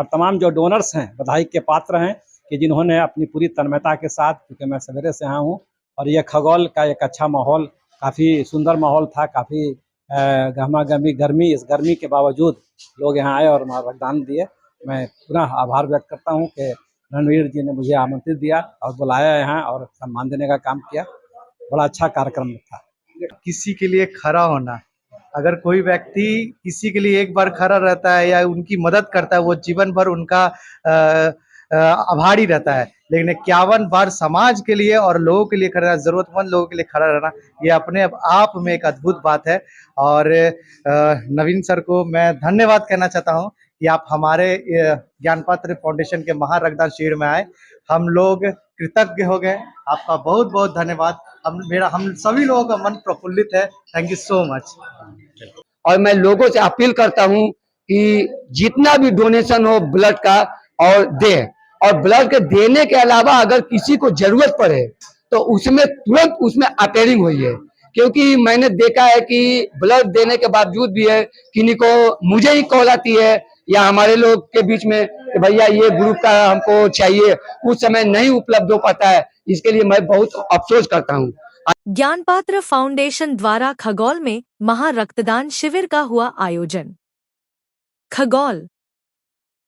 और तमाम जो डोनर्स हैं बधाई के पात्र हैं कि जिन्होंने अपनी पूरी तन्मयता के साथ, क्योंकि मैं सवेरे से आया हूँ और ये खगौल का एक अच्छा माहौल, काफ़ी सुंदर माहौल था, काफ़ी गहमा-गहमी गर्मी, इस गर्मी के बावजूद लोग यहाँ आए और हमारा रक्तदान दिए। मैं पुनः आभार व्यक्त करता हूँ कि रणवीर जी ने मुझे आमंत्रित दिया और बुलाया यहाँ और सम्मान देने का काम किया। बड़ा अच्छा कार्यक्रम था। किसी के लिए खड़ा होना, अगर कोई व्यक्ति किसी के लिए एक बार खड़ा रहता है या उनकी मदद करता है, वो जीवन भर उनका आभारी रहता है। लेकिन 51 बार समाज के लिए और लोगों के लिए खड़ा रहना, जरूरतमंद लोगों के लिए खड़ा रहना, ये अपने आप में एक अद्भुत बात है। और नवीन सर को मैं धन्यवाद कहना चाहता हूँ कि आप हमारे ज्ञानपात्र फाउंडेशन के महा रक्तदान शिविर में आए। हम लोग कृतज्ञ हो गए। आपका बहुत बहुत धन्यवाद। हम सभी लोगों का मन प्रफुल्लित है। Thank you so much. और मैं लोगों से अपील करता हूं कि जितना भी डोनेशन हो ब्लड का और दे, और ब्लड के देने के अलावा अगर किसी को जरूरत पड़े तो उसमें तुरंत उसमें अटेयरिंग हुई है। क्योंकि मैंने देखा है कि ब्लड देने के बावजूद भी है किन्हीं को मुझे ही कॉल आती है या हमारे लोग के बीच में कि भैया ये ग्रुप का हमको चाहिए, उस समय नहीं उपलब्ध हो पाता है। इसके लिए मैं बहुत अफसोस करता हूँ। ज्ञानपात्र फाउंडेशन द्वारा खगौल में महा रक्तदान शिविर का हुआ आयोजन। खगौल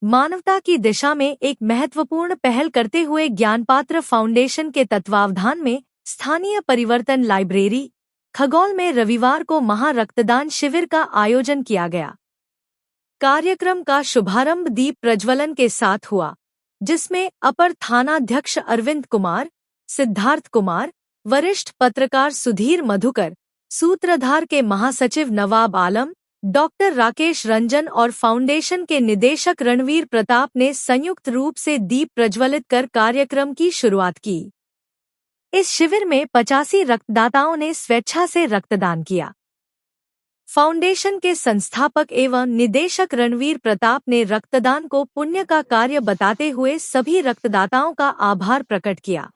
मानवता की दिशा में एक महत्वपूर्ण पहल करते हुए ज्ञानपात्र फाउंडेशन के तत्वावधान में स्थानीय परिवर्तन लाइब्रेरी खगौल में रविवार को महा रक्तदान शिविर का आयोजन किया गया। कार्यक्रम का शुभारंभ दीप प्रज्वलन के साथ हुआ, जिसमें अपर थानाध्यक्ष अरविंद कुमार, सिद्धार्थ कुमार, वरिष्ठ पत्रकार सुधीर मधुकर, सूत्रधार के महासचिव नवाब आलम, डॉक्टर राकेश रंजन और फाउंडेशन के निदेशक रणवीर प्रताप ने संयुक्त रूप से दीप प्रज्वलित कर कार्यक्रम की शुरुआत की। इस शिविर में 85 रक्तदाताओं ने स्वेच्छा से रक्तदान किया। फाउंडेशन के संस्थापक एवं निदेशक रणवीर प्रताप ने रक्तदान को पुण्य का कार्य बताते हुए सभी रक्तदाताओं का आभार प्रकट किया।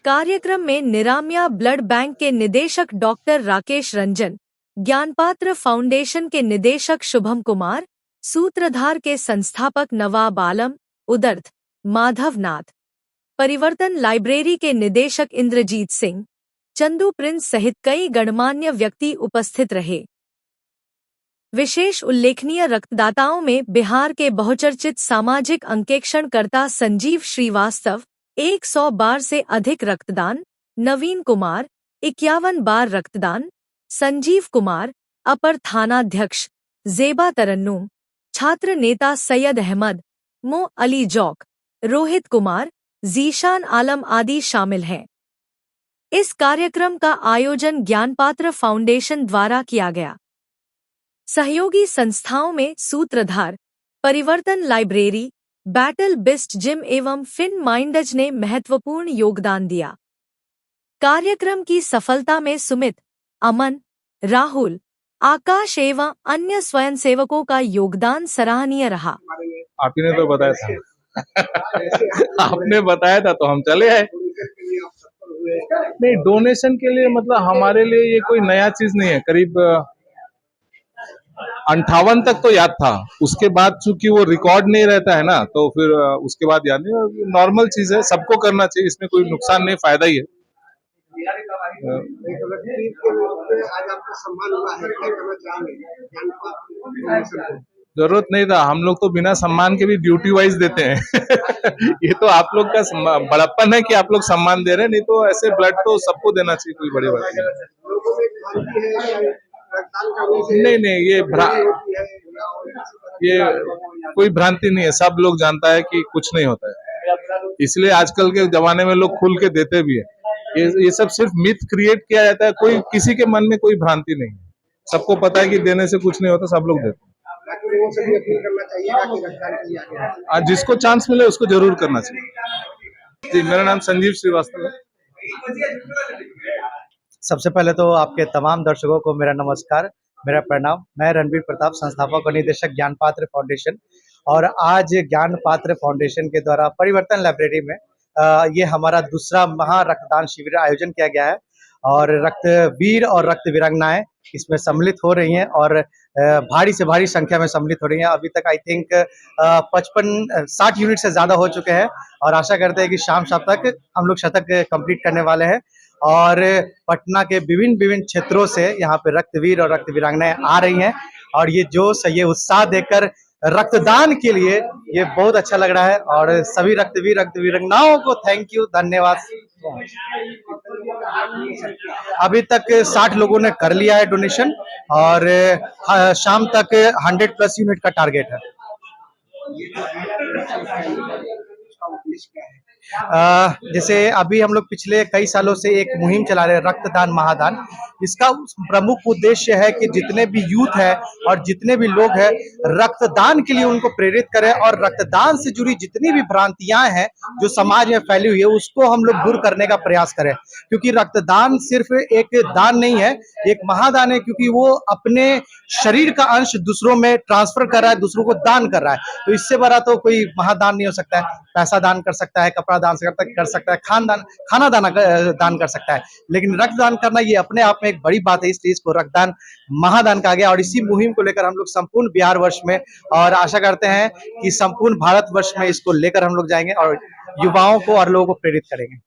कार्यक्रम में निरामिया ब्लड बैंक के निदेशक डॉक्टर राकेश रंजन, ज्ञानपात्र फाउंडेशन के निदेशक शुभम कुमार, सूत्रधार के संस्थापक नवाब आलम, उदर्थ, माधव नाथ, परिवर्तन लाइब्रेरी के निदेशक इंद्रजीत सिंह, चंदू प्रिंस सहित कई गणमान्य व्यक्ति उपस्थित रहे। विशेष उल्लेखनीय रक्तदाताओं में बिहार के बहुचर्चित सामाजिक अंकेक्षणकर्ता संजीव श्रीवास्तव 100 बार से अधिक रक्तदान, नवीन कुमार 51 बार रक्तदान, संजीव कुमार, अपर थानाध्यक्ष जेबा तरन्नुम, छात्र नेता सैयद अहमद, मो अली जौक, रोहित कुमार, जीशान आलम आदि शामिल हैं। इस कार्यक्रम का आयोजन ज्ञानपात्र फाउंडेशन द्वारा किया गया। सहयोगी संस्थाओं में सूत्रधार, परिवर्तन लाइब्रेरी, बैटल बिस्ट जिम एवं फिन माइंडज ने महत्वपूर्ण योगदान दिया। कार्यक्रम की सफलता में सुमित, अमन, राहुल, आकाश एवं अन्य स्वयंसेवकों का योगदान सराहनीय रहा। आप ही ने तो बताया था। आपने बताया था तो हम चले आए। नहीं, डोनेशन के लिए मतलब हमारे लिए ये कोई नया चीज नहीं है। करीब 58 तक तो याद था, उसके बाद चूंकि वो रिकॉर्ड नहीं रहता है ना, तो फिर उसके बाद याद नहीं। नॉर्मल चीज है, सबको करना चाहिए, इसमें कोई नुकसान नहीं, फायदा ही है। जरूरत नहीं था, हम लोग तो बिना सम्मान के भी ड्यूटी वाइज देते हैं। ये तो आप लोग का बड़प्पन है कि आप लोग सम्मान दे रहे हैं, नहीं तो ऐसे ब्लड तो सबको देना चाहिए, कोई बड़ी बात नहीं। नहीं, ये कोई भ्रांति नहीं है, सब लोग जानता है कि कुछ नहीं होता है, इसलिए आजकल के जमाने में लोग खुल के देते भी है। ये सब सिर्फ मिथ क्रिएट किया जाता है, कोई किसी के मन में कोई भ्रांति नहीं है, सबको पता है कि देने से कुछ नहीं होता, सब लोग देते हैं। जिसको चांस मिले उसको जरूर करना चाहिए। जी, मेरा नाम संजीव श्रीवास्तव है। सबसे पहले तो आपके तमाम दर्शकों को मेरा नमस्कार, मेरा प्रणाम। मैं रणवीर प्रताप, संस्थापक और निदेशक ज्ञानपात्र फाउंडेशन, और आज ज्ञानपात्र फाउंडेशन के द्वारा परिवर्तन लाइब्रेरी में ये हमारा दूसरा महा रक्तदान शिविर आयोजन किया गया है, और रक्तवीर और रक्त वीरांगनाएं इसमें सम्मिलित हो रही हैं, और भारी से भारी संख्या में सम्मिलित हो रही हैं। अभी तक आई थिंक 55-60 यूनिट से ज्यादा हो चुके हैं और आशा करते हैं कि शाम तक हम लोग शतक कंप्लीट करने वाले हैं। और पटना के विभिन्न विभिन्न क्षेत्रों से यहाँ पे रक्तवीर और रक्त वीरांगनाएं आ रही हैं और ये जोश, ये उत्साह देकर रक्तदान के लिए ये बहुत अच्छा लग रहा है। और सभी रक्तवीर रक्त वीरांगनाओं को थैंक यू, धन्यवाद। अभी तक 60 लोगों ने कर लिया है डोनेशन और शाम तक 100+ यूनिट का टारगेट है। जैसे अभी हम लोग पिछले कई सालों से एक मुहिम चला रहे हैं, रक्तदान महादान। इसका प्रमुख उद्देश्य है कि जितने भी यूथ है और जितने भी लोग हैं, रक्तदान के लिए उनको प्रेरित करें और रक्तदान से जुड़ी जितनी भी भ्रांतियां हैं जो समाज में फैली हुई है उसको हम लोग दूर करने का प्रयास करें। क्योंकि रक्तदान सिर्फ एक दान नहीं है, एक महादान है, क्योंकि वो अपने शरीर का अंश दूसरों में ट्रांसफर कर रहा है, दूसरों को दान कर रहा है। तो इससे बड़ा तो कोई महादान नहीं हो सकता है। पैसा दान कर सकता है, कपड़ा दान कर सकता है, खाना दान कर सकता है, लेकिन रक्तदान करना ये अपने आप में एक बड़ी बात है। इसलिए इसको रक्तदान महादान कहा गया और इसी मुहिम को लेकर हम लोग संपूर्ण बिहार वर्ष में और आशा करते हैं कि संपूर्ण भारत वर्ष में इसको लेकर हम लोग जाएंगे और युवाओं को और लोगों को प्रेरित करेंगे।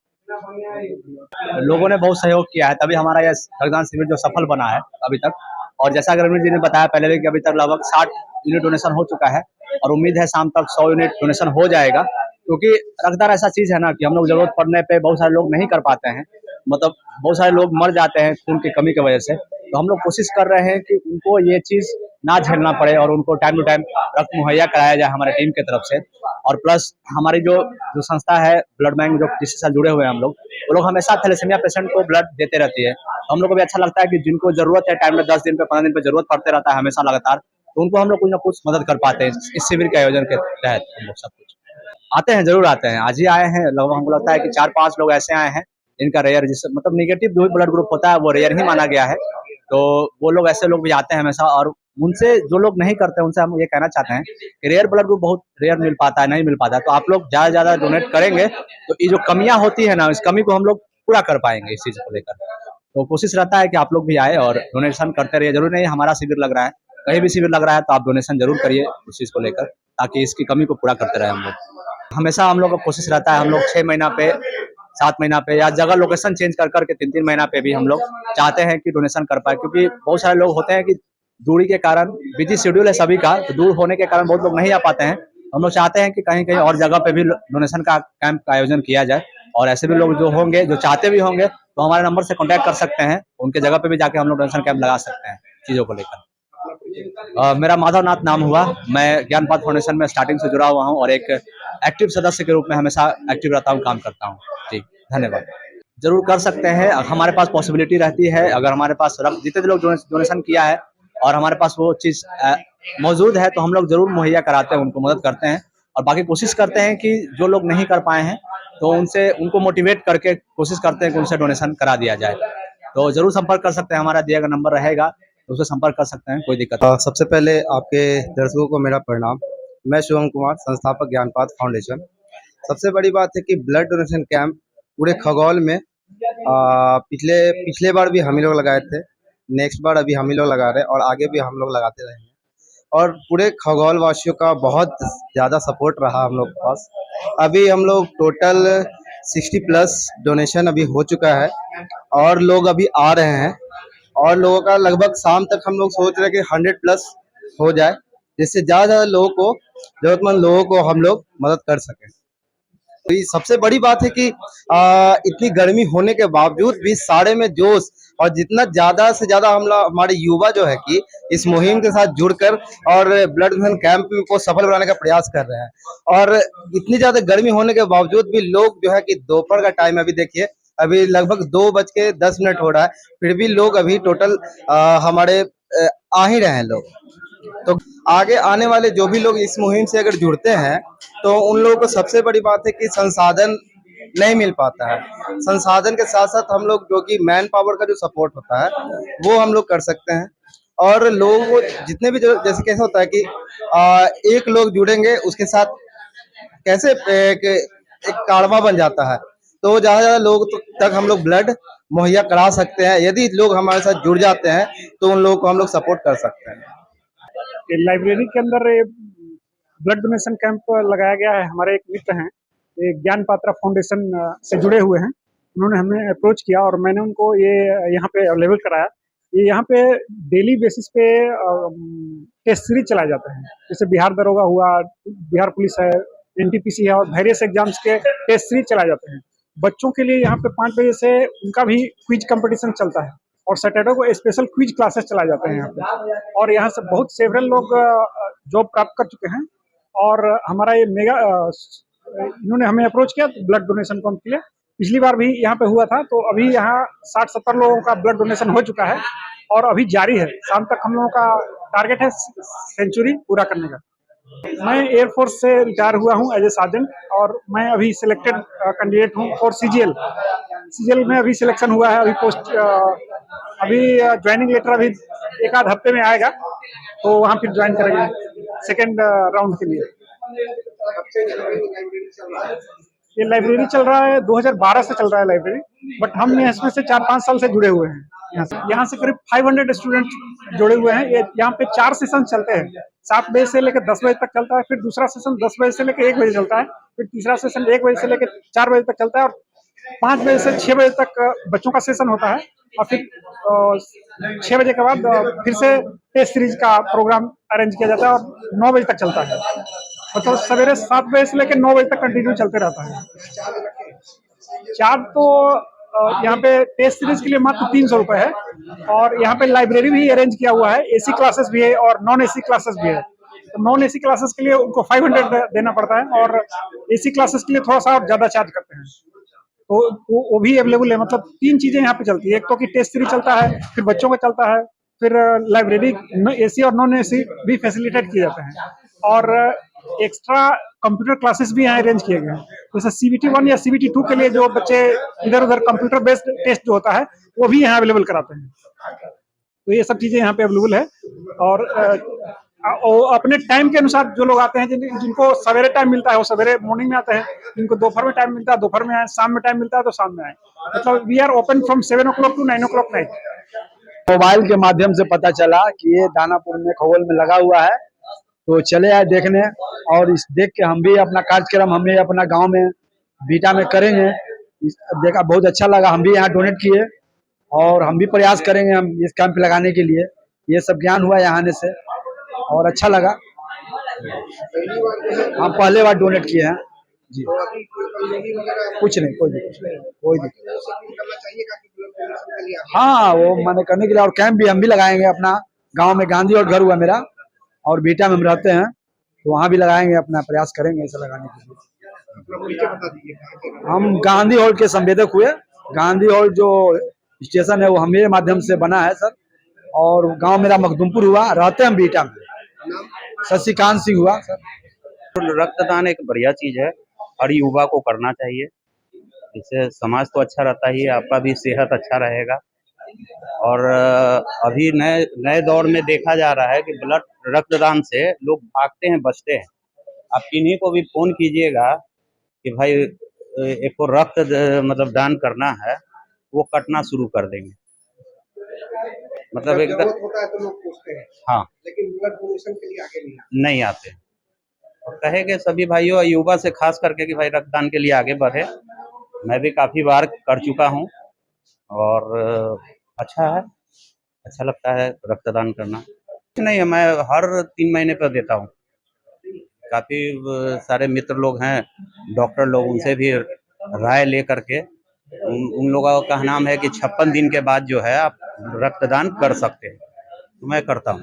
लोगों ने बहुत सहयोग किया है, तभी हमारा यह रक्तदान शिविर जो सफल बना है अभी तक। और जैसा रवींद्र जी ने बताया पहले भी कि अभी तक लगभग 60 यूनिट डोनेशन हो चुका है और उम्मीद है शाम तक 100 यूनिट डोनेशन हो जाएगा। क्योंकि रक्तदान ऐसा चीज है ना कि हम लोग जरूरत पड़ने पे बहुत सारे लोग नहीं कर पाते हैं, मतलब बहुत सारे लोग मर जाते हैं खून की कमी की वजह से। तो हम लोग कोशिश कर रहे हैं कि उनको ये चीज ना झेलना पड़े और उनको टाइम टू टाइम रक्त मुहैया कराया जाए हमारे टीम की तरफ से। और प्लस हमारी जो संस्था है ब्लड बैंक, जो जिसके साथ जुड़े हुए हैं हम लोग, वो लोग हमेशा थैलेसीमिया पेशेंट को ब्लड देते रहती है। हम लोग को भी अच्छा लगता है कि जिनको जरूरत है टाइम में 10 दिन पे 15 दिन पे जरूरत पड़ते रहता है हमेशा लगातार, तो उनको हम लोग कुछ ना कुछ मदद कर पाते हैं इस शिविर के आयोजन के तहत। हम लोग सब कुछ आते हैं, जरूर आते हैं। आज ही आए हैं, लगभग हमको लगता है कि 4-5 लोग ऐसे आए हैं जिनका रेयर, जिससे मतलब निगेटिव जो ब्लड ग्रुप होता है वो रेयर ही माना गया है। तो वो लोग, ऐसे लोग भी आते हैं हमेशा। और उनसे जो लोग नहीं करते उनसे हम ये कहना चाहते हैं कि रेयर ब्लड ग्रुप बहुत रेयर मिल पाता है, नहीं मिल पाता है। तो आप लोग ज्यादा से ज्यादा डोनेट करेंगे तो ये जो कमियां होती है ना, इस कमी को हम लोग पूरा कर पाएंगे इस चीज को लेकर। तो कोशिश रहता है कि आप लोग भी आए और डोनेशन करते रहिए। जरूर नहीं हमारा शिविर लग रहा है, कहीं भी शिविर लग रहा है तो आप डोनेशन जरूर करिए उस चीज को लेकर, ताकि इसकी कमी को पूरा करते रहे हम लोग। हमेशा हम लोग का कोशिश रहता है, हम लोग 6 महीना पे, 7 महीना पे या जगह लोकेशन चेंज कर करके 3-3 महीना पे भी हम लोग चाहते हैं कि डोनेशन कर पाए। क्योंकि बहुत सारे लोग होते हैं कि दूरी के कारण, बिजी शेड्यूल है सभी का, तो दूर होने के कारण बहुत लोग नहीं आ पाते हैं। हम लोग चाहते हैं कि कहीं कहीं और जगह पे भी डोनेशन का कैंप का आयोजन किया जाए। और ऐसे भी लोग जो होंगे, जो चाहते भी होंगे, तो हमारे नंबर से कांटेक्ट कर सकते हैं, उनके जगह पे भी जाके हम लोग डोनेशन कैंप लगा सकते हैं चीजों को लेकर। मेरा माधव नाथ नाम हुआ, मैं ज्ञानपाथ फाउंडेशन में स्टार्टिंग से जुड़ा हुआ हूँ और एक एक्टिव सदस्य के रूप में हमेशा एक्टिव रहता हूँ, काम करता हूँ। जी धन्यवाद। जरूर कर सकते हैं, हमारे पास पॉसिबिलिटी रहती है। अगर हमारे पास जितने लोग डोनेशन किया है और हमारे पास वो चीज मौजूद है तो हम लोग जरूर मुहैया कराते हैं, उनको मदद करते हैं। और बाकी कोशिश करते हैं कि जो लोग नहीं कर पाए हैं तो उनको मोटिवेट करके कोशिश करते हैं कि उनसे डोनेशन करा दिया जाए। तो जरूर संपर्क कर सकते हैं, हमारा दिया गया नंबर रहेगा तो उससे संपर्क कर सकते हैं, कोई दिक्कत नहीं। सबसे पहले आपके दर्शकों को मेरा प्रणाम। मैं शिवम कुमार, संस्थापक ज्ञानपाथ फाउंडेशन। सबसे बड़ी बात है कि ब्लड डोनेशन कैंप पूरे खगौल में पिछले बार भी हम ही लोग लगाए थे, नेक्स्ट बार अभी हम ही लोग लगा रहे हैं और आगे भी हम लोग लगाते रहेंगे। और पूरे खगौल वासियों का बहुत ज़्यादा सपोर्ट रहा हम लोग के पास। अभी हम लोग टोटल 60+ डोनेशन अभी हो चुका है और लोग अभी आ रहे हैं और लोगों का लगभग शाम तक हम लोग सोच रहे हैं कि 100+ हो जाए, जिससे ज़्यादा लोगों को, जरूरतमंद लोगों को हम लोग मदद कर सकें। तो ये सबसे बड़ी बात है कि इतनी गर्मी होने के बावजूद भी सारे में जोश और जितना ज़्यादा से ज़्यादा हमारे युवा जो है कि इस मुहिम के साथ जुड़कर और ब्लड डोनेशन कैंप को सफल बनाने का प्रयास कर रहे हैं। और इतनी ज़्यादा गर्मी होने के बावजूद भी लोग जो है कि दोपहर का टाइम, अभी देखिए अभी लगभग 2:10 हो रहा है, फिर भी लोग अभी टोटल हमारे आ ही रहे हैं लोग। तो आगे आने वाले जो भी लोग इस मुहिम से अगर जुड़ते हैं तो उन लोगों को सबसे बड़ी बात है कि संसाधन नहीं मिल पाता है। संसाधन के साथ साथ हम लोग जो कि मैन पावर का जो सपोर्ट होता है वो हम लोग कर सकते हैं। और लोगों को जितने भी, जैसे कैसे होता है कि एक लोग जुड़ेंगे उसके साथ कैसे एक काड़वा बन जाता है, तो ज़्यादा से ज़्यादा लोग तक हम लोग ब्लड मुहैया करा सकते हैं। यदि लोग हमारे साथ जुड़ जाते हैं तो उन लोगों को हम लोग सपोर्ट कर सकते हैं। लाइब्रेरी के अंदर ब्लड डोनेशन कैंप लगाया गया है। हमारे एक मित्र हैं, ये ज्ञान पात्रा फाउंडेशन से जुड़े हुए हैं। उन्होंने हमें अप्रोच किया और मैंने उनको ये यहाँ पे अवेलेबल कराया। ये यहाँ पे डेली बेसिस पे टेस्ट सीरीज चलाए जाते हैं, जैसे बिहार दरोगा हुआ, बिहार पुलिस है, एनटीपीसी है और वेरियस एग्जाम्स के टेस्ट सीरीज चलाए जाते हैं। बच्चों के लिए यहाँ पे 5 बजे से उनका भी क्विज कंपटीशन चलता है और सैटरडे को स्पेशल क्विज क्लासेस चलाए जाते हैं यहाँ पे। और यहाँ से बहुत सेवरल लोग जॉब प्राप्त कर चुके हैं। और हमारा ये मेगा इन्होंने हमें अप्रोच किया ब्लड डोनेशन कैंप के लिए। पिछली बार भी यहाँ पे हुआ था, तो अभी यहाँ 60-70 लोगों का ब्लड डोनेशन हो चुका है और अभी जारी है। शाम तक हम लोगों का टारगेट है सेंचुरी पूरा करने का। मैं एयरफोर्स से रिटायर हुआ हूँ एज ए सार्जेंट और मैं अभी सिलेक्टेड कैंडिडेट हूँ फॉर सीजीएल में अभी सिलेक्शन हुआ है। अभी पोस्ट अभी ज्वाइनिंग लेटर अभी एक आध हफ्ते में आएगा, तो वहाँ फिर ज्वाइन करेंगे सेकेंड राउंड के लिए। ये लाइब्रेरी चल रहा है 2012 से चल रहा है लाइब्रेरी, बट हम इसमें से 4-5 साल से जुड़े हुए हैं। यहाँ से करीब 500 स्टूडेंट जुड़े हुए हैं। ये यहाँ पे 4 सेशन चलते हैं, 7 बजे से लेकर 10 बजे तक चलता है। फिर दूसरा सेशन 10 बजे से लेकर 1 बजे चलता है। फिर तीसरा सेशन 1 बजे से लेकर 4 बजे तक चलता है और 5 बजे से 6 बजे तक बच्चों का सेशन होता है। और फिर 6 बजे के बाद फिर से टेस्ट सीरीज का प्रोग्राम अरेंज किया जाता है और 9 बजे तक चलता है। मतलब सवेरे 7 बजे से लेकर 9 बजे तक कंटिन्यू चलते रहता है। चार्ज तो यहाँ पे टेस्ट सीरीज के लिए मात्र 300 रुपए है और यहाँ पे लाइब्रेरी भी अरेंज किया हुआ है। एसी क्लासेस भी है और नॉन एसी क्लासेस भी है। तो नॉन एसी क्लासेस के लिए उनको 500 देना पड़ता है और एसी क्लासेस के लिए थोड़ा सा और ज्यादा चार्ज करते हैं। तो वो भी अवेलेबल है। मतलब 3 चीजें यहाँ पे चलती है, एक तो कि टेस्ट सीरीज चलता है, फिर बच्चों का चलता है, फिर लाइब्रेरी एसी और नॉन एसी भी फैसिलिटेट किए जाते हैं और एक्स्ट्रा कंप्यूटर क्लासेस भी यहाँ अरेंज किए गए हैं। जैसे CBT 1 या CBT 2 के लिए जो बच्चे इधर उधर कंप्यूटर बेस्ड टेस्ट जो होता है वो भी यहाँ अवेलेबल कराते हैं। तो ये सब चीजें यहाँ पे अवेलेबल है और अपने टाइम के अनुसार जो लोग आते हैं, जिनको सवेरे टाइम मिलता है वो सवेरे मॉर्निंग में आते हैं, जिनको दोपहर में टाइम मिलता है दोपहर में आए, शाम में टाइम मिलता है तो शाम में आए। मतलब we are open from 7 o'clock to 9 o'clock night. Mobile के माध्यम से पता चला कि ये दानापुर में खगोल में लगा हुआ है, तो चले आए देखने और इस देख के हम भी अपना कार्यक्रम हमें अपना गांव में बीटा में करेंगे। देखा बहुत अच्छा लगा, हम भी यहाँ डोनेट किए और हम भी प्रयास करेंगे हम इस कैंप लगाने के लिए। ये सब ज्ञान हुआ यहाँ आने से और अच्छा लगा। हम पहले बार डोनेट किए हैं जी। कुछ नहीं, कोई दिक्कत। हाँ, वो मैंने करने के लिए और कैंप भी हम भी लगाएंगे अपना गांव में। गांधी और घर हुआ मेरा और बीटा में हम रहते हैं, तो वहाँ भी लगाएंगे, अपना प्रयास करेंगे इसे लगाने के लिए। हम गांधी हॉल के संवेदक हुए। गांधी हॉल जो स्टेशन है वो हमारे माध्यम से बना है सर, और गांव मेरा मखदुमपुर हुआ, रहते हैं बीटा में। शशिकांत सिंह हुआ सर। रक्तदान एक बढ़िया चीज है, हर युवा को करना चाहिए। इससे समाज तो अच्छा रहता ही है, आपका भी सेहत अच्छा रहेगा। और अभी नए दौर में देखा जा रहा है कि रक्तदान से लोग भागते हैं, बचते हैं। आप किन्हीं को भी फोन कीजिएगा कि भाई एक को रक्त मतलब दान करना है, वो कटना शुरू कर देंगे। मतलब एकदम होता है तो लोग पूछते हैं, हाँ, लेकिन ब्लड डोनेशन के लिए आगे नहीं आते। और कहेंगे सभी भाइयों युवा से खास करके कि भाई रक्तदान के लिए आगे बढ़े। मैं भी काफी बार कर चुका हूँ और अच्छा है, अच्छा लगता है रक्तदान करना। नहीं, मैं हर 3 महीने पर देता हूँ। काफी सारे मित्र लोग हैं, डॉक्टर लोग, उनसे भी राय ले करके उन लोगों का कहना है कि 56 दिन के बाद जो है आप रक्तदान कर सकते हैं, तो मैं करता हूँ।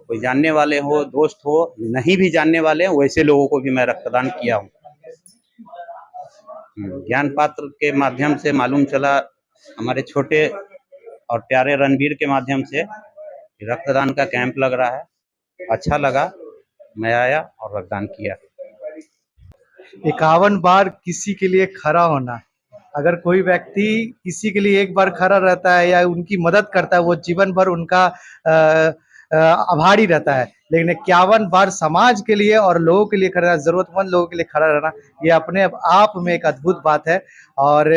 कोई जानने वाले हो, दोस्त हो, नहीं भी जानने वाले हैं, वैसे लोगों को भी मैं रक्तदान किया हूँ। ज्ञान पात्र के माध्यम से मालूम चला, हमारे छोटे और प्यारे रणवीर के माध्यम से रक्तदान का कैंप लग रहा है। अच्छा लगा, मैं आया और रक्तदान किया। 51 बार किसी के लिए खड़ा होना, अगर कोई व्यक्ति किसी के लिए एक बार खड़ा रहता है या उनकी मदद करता है, वो जीवन भर उनका आभारी रहता है। लेकिन 51 बार समाज के लिए और लोगों के लिए खड़ा, जरूरतमंद लोगों के लिए खड़ा रहना, ये अपने आप में एक अद्भुत बात है। और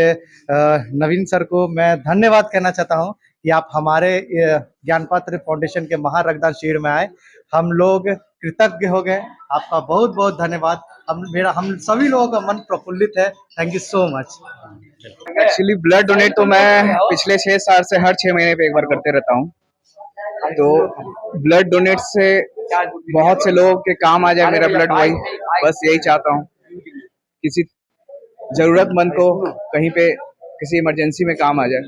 नवीन सर को मैं धन्यवाद कहना चाहता हूँ कि आप हमारे ज्ञान पात्र फाउंडेशन के महारक्तदान शिविर में आए। हम लोग कृतज्ञ हो गए। आपका बहुत बहुत धन्यवाद। हम सभी लोगों का मन प्रफुल्लित है। Thank you so much. Actually blood donate तो मैं पिछले 6 साल से हर 6 महीने पे एक बार करते रहता हूँ। तो ब्लड डोनेट से बहुत से लोगों के काम आ जाए मेरा ब्लड, वही बस यही चाहता हूँ। किसी जरूरतमंद को कहीं पे किसी इमरजेंसी में काम आ जाए,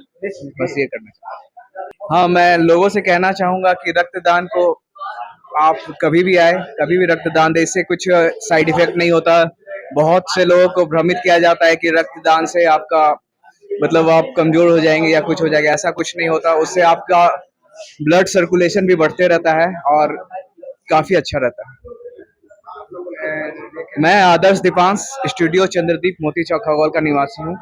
बस ये करना चाहता हूँ। हाँ, मैं लोगों से कहना चाहूंगा कि रक्तदान को आप कभी भी आए, कभी भी रक्तदान दे, इससे कुछ साइड इफेक्ट नहीं होता। बहुत से लोगों को भ्रमित किया जाता है कि रक्तदान से आपका मतलब आप कमजोर हो जाएंगे या कुछ हो जाएगा, ऐसा कुछ नहीं होता। उससे आपका ब्लड सर्कुलेशन भी बढ़ते रहता है और काफी अच्छा रहता है। मैं आदर्श दीपांश, स्टूडियो चंद्रदीप, मोती चौक, खगौल का निवासी हूँ।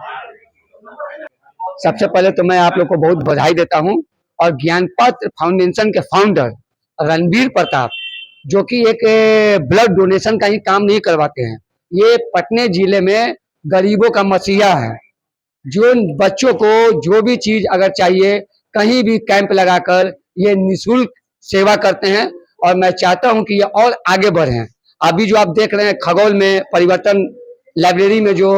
सबसे पहले तो मैं आप लोग को बहुत बधाई देता हूं और ज्ञानपत्र फाउंडेशन के फाउंडर रणबीर प्रताप, जो कि एक ब्लड डोनेशन का ही काम नहीं करवाते हैं, ये पटने जिले में गरीबों का मसीहा है। जो बच्चों को जो भी चीज अगर चाहिए, कहीं भी कैंप लगाकर ये निःशुल्क सेवा करते हैं और मैं चाहता हूं कि ये और आगे बढ़ें। अभी जो आप देख रहे हैं खगौल में परिवर्तन लाइब्रेरी में जो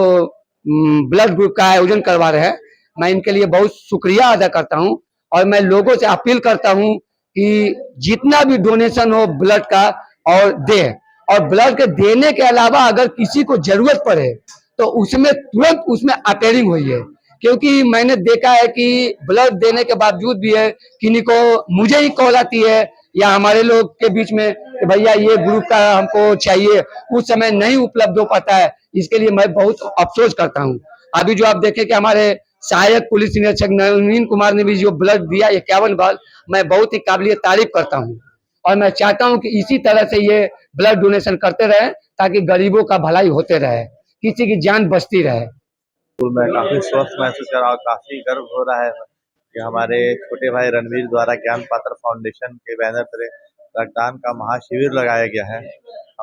ब्लड ग्रुप का आयोजन करवा रहे हैं, मैं इनके लिए बहुत शुक्रिया अदा करता हूं और मैं लोगों से अपील करता हूं कि जितना भी डोनेशन हो ब्लड का और दे, और ब्लड के देने के अलावा अगर किसी को जरूरत पड़े तो उसमें तुरंत उसमें अपेयरिंग हुई है। क्योंकि मैंने देखा है कि ब्लड देने के बावजूद भी है किन्हीं को मुझे ही कॉल आती है या हमारे लोग के बीच में कि भैया ये ग्रुप का हमको चाहिए, उस समय नहीं उपलब्ध हो पाता है। इसके लिए मैं बहुत अफसोस करता हूँ। अभी जो आप देखें कि हमारे सहायक पुलिस निरीक्षक नवीन कुमार ने भी जो ब्लड दिया 51 बार, मैं बहुत ही काबिल तारीफ करता हूँ और मैं चाहता हूँ कि इसी तरह से ये ब्लड डोनेशन करते रहे ताकि गरीबों का भलाई होते रहे, किसी की जान बचती रहे। मैं काफी स्वस्थ महसूस कर रहा हूँ। काफी गर्व हो रहा है कि हमारे छोटे भाई रणवीर द्वारा ज्ञान पात्र फाउंडेशन के बैनर पर रक्तदान का महाशिविर लगाया गया है।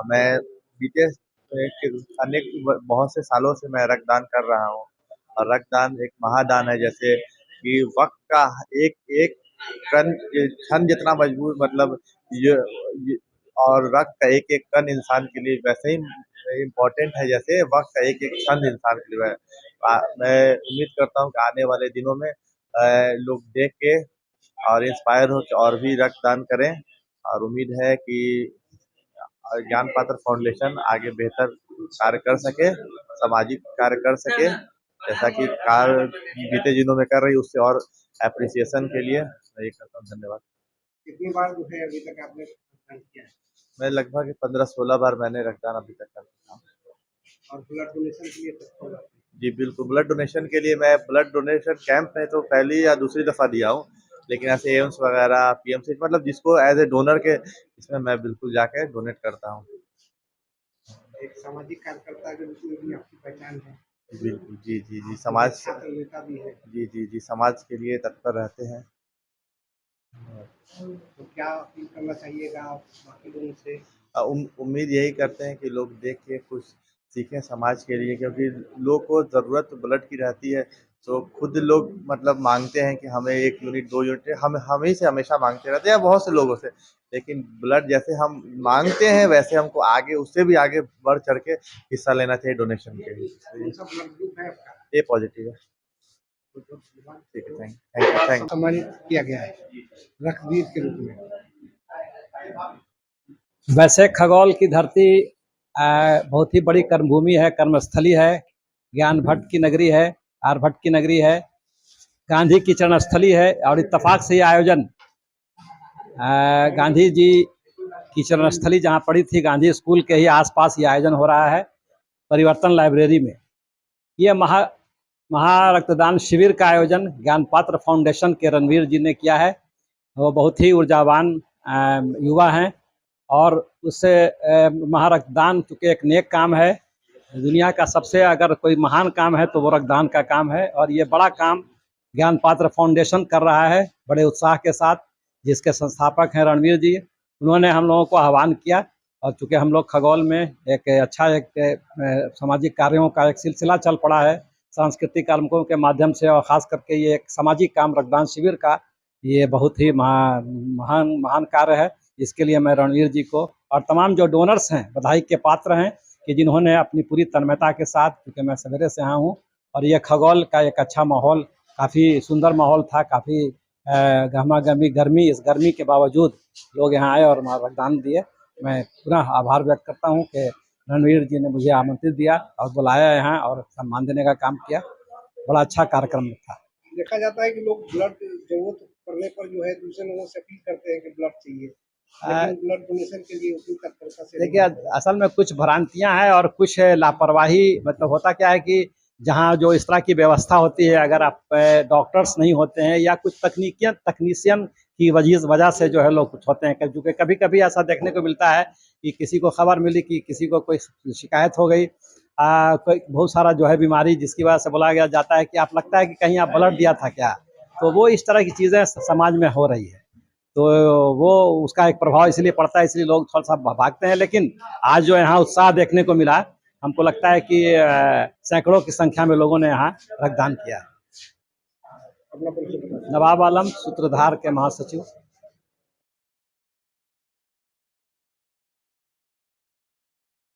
मैं बीते अनेक बहुत से सालों से मैं रक्तदान कर रहा हूँ और रक्तदान एक महादान है। जैसे कि वक्त का एक एक क्षण जितना मजबूत मतलब ये और रक्त का एक एक कण इंसान के लिए वैसे ही इम्पोर्टेंट है जैसे वक्त का एक एक क्षण इंसान के लिए। मैं उम्मीद करता हूँ कि आने वाले दिनों में लोग देख के और इंस्पायर हो और भी रक्तदान करें और उम्मीद है कि ज्ञान पात्र फाउंडेशन आगे बेहतर कार्य कर सके, सामाजिक कार्य कर सके, जैसा कि कार्य बीते दिनों में कर रही, उससे और एप्रिसिएशन के लिए मैं ये करता हूँ। धन्यवाद। कितनी बार जो है अभी तक आपने रक्तदान किया है? मैं लगभग 15-16 बार मैंने रक्तदान अभी तक कर चुका हूँ। और ब्लड डोनेशन के लिए तत्पर हैं? जी बिल्कुल, ब्लड डोनेशन के लिए मैं ब्लड डोनेशन कैंप में तो पहली या दूसरी दफ़ा दिया हूँ, लेकिन ऐसे एम्स वगैरह पीएमसी मतलब जिसको एज ए डोनर के इसमें मैं बिल्कुल जाके डोनेट करता हूँ। एक सामाजिक कार्यकर्ता के रूप में भी आपकी पहचान है। बिल्कुल, जी जी जी, समाज छात्र नेता भी है। जी जी जी, समाज के लिए तत्पर रहते हैं। तो क्या अपील करना चाहिएगा आप बाकी लोगों से? उम्मीद यही करते हैं कि लोग देख के कुछ सीखें समाज के लिए, क्योंकि लोग को ज़रूरत ब्लड की रहती है। तो खुद लोग मतलब मांगते हैं कि हमें 1 यूनिट 2 यूनिट, हम ही से हमेशा मांगते रहते हैं बहुत से लोगों से, लेकिन ब्लड जैसे हम मांगते हैं वैसे हमको आगे उससे भी आगे बढ़ चढ़ के हिस्सा लेना चाहिए डोनेशन के लिए। ब्लड ग्रुप है आपका? ए पॉजिटिव है। ठीक है, थैंक यू। सम्मानित किया गया है रक्तवीर के रूप में। वैसे खगौल की धरती बहुत ही बड़ी कर्मभूमि है, कर्मस्थली है, ज्ञान भट्ट की नगरी है, आर्यभट्ट की नगरी है, गांधी की चरणस्थली है और इत्तेफाक से ये आयोजन गांधी जी की चरणस्थली जहाँ पड़ी थी गांधी स्कूल के ही आसपास ये आयोजन हो रहा है परिवर्तन लाइब्रेरी में। ये महा रक्तदान शिविर का आयोजन ज्ञान पात्र फाउंडेशन के रणवीर जी ने किया है। वो बहुत ही ऊर्जावान युवा हैं और उससे महारक्तदान चूँकि एक नेक काम है, दुनिया का सबसे अगर कोई महान काम है तो वो रक्तदान का काम है और ये बड़ा काम ज्ञान पात्र फाउंडेशन कर रहा है बड़े उत्साह के साथ, जिसके संस्थापक हैं रणवीर जी। उन्होंने हम लोगों को आह्वान किया और चूँकि हम लोग खगौल में एक सामाजिक कार्यों का एक सिलसिला चल पड़ा है सांस्कृतिक कार्यक्रमों के माध्यम से, और ख़ास करके ये एक सामाजिक काम रक्तदान शिविर का ये बहुत ही महान कार्य है। इसके लिए मैं रणवीर जी को और तमाम जो डोनर्स हैं बधाई के पात्र हैं कि जिन्होंने अपनी पूरी तन्मयता के साथ, क्योंकि मैं सवेरे से आया हूँ और ये खगोल का एक अच्छा माहौल, काफ़ी सुंदर माहौल था, काफ़ी गहमा गहमी गर्मी, इस गर्मी के बावजूद लोग यहाँ आए और रक्तदान दिए। मैं पुनः आभार व्यक्त करता हूँ कि रणवीर जी ने मुझे आमंत्रित दिया और बुलाया यहाँ और सम्मान देने का काम किया। बड़ा अच्छा कार्यक्रम था। देखा जाता है कि लोग ब्लड जरूरत पड़ने पर जो है दूसरे लोगों से अपील करते हैं कि ब्लड चाहिए, लेकिन ब्लड डोनेशन के लिए उतनी तत्परता से देखिए, असल में कुछ भ्रांतियां हैं और कुछ लापरवाही, मतलब होता क्या है कि जहां जो इस तरह की व्यवस्था होती है, अगर आप डॉक्टर्स नहीं होते हैं या कुछ तकनीशियन की वजह से जो है लोग कुछ होते हैं, क्योंकि कभी कभी ऐसा देखने को मिलता है कि किसी को खबर मिली कि किसी को कोई शिकायत हो गई, कोई बहुत सारा जो है बीमारी, जिसकी वजह से बोला गया जाता है कि आप लगता है कि कहीं आप ब्लड दिया था क्या, तो वो इस तरह की चीज़ें समाज में हो रही है, तो वो उसका एक प्रभाव इसलिए पड़ता है, इसलिए लोग थोड़ा सा भागते हैं। लेकिन आज जो यहाँ उत्साह देखने को मिला, हमको लगता है कि सैकड़ों की संख्या में लोगों ने यहाँ रक्तदान किया। नवाब आलम, सूत्रधार के महासचिव।